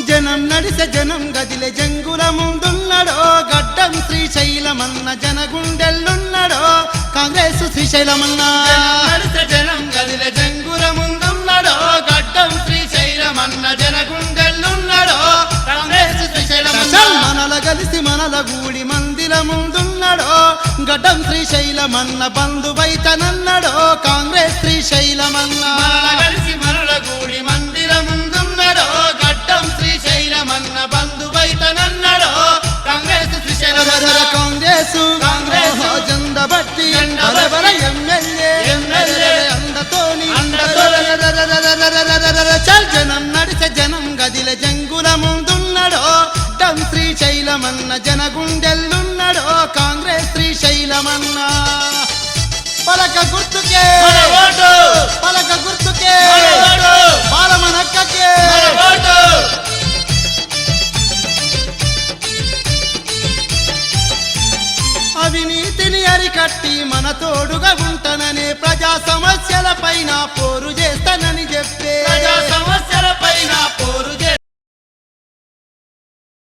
జనం నడిసె జనం గదిలే జంగుల ముందున్నడో గడ్డం శ్రీశైలమన్న జనగుండెల్లున్నడో కాంగ్రెస్ శ్రీశైలమన్న నడిసె జనం గదిలే జంగుల ముందున్నడో గడ్డం శ్రీశైలమన్న జనగుండెల్లున్నడో కాంగ్రెస్ శ్రీశైలమన్న మనల కలిసి మనల గూడి మందిల ముందున్నడో గడ్డం శ్రీశైలమన్న బంధువైతనన్నడో కాంగ్రెస్ శ్రీశైలమన్న కలిసి మనల గూడి మందిర ముందున్నడో గడ్డం శ్రీశైలమన్న బంధువైతనన్నడో కాంగ్రెస్ శ్రీశైలమన్న కాంగ్రెస్ జెండా బట్టి బల ఎమ్మెల్యే అందతోని చల్ జనం నడిసె జనం గదిల జంగుల ముందున్నడో గడ్డం శ్రీశైలమన్న జనగుండెల్లున్నడో కాంగ్రెస్ శ్రీశైలమన్న పలక గుర్తుకే పలక గుర్తుకే బాలమనక్కకే అవినీతిని అరికట్టి మన తోడుగా ఉంటననే ప్రజా సమస్యల పైన పోరు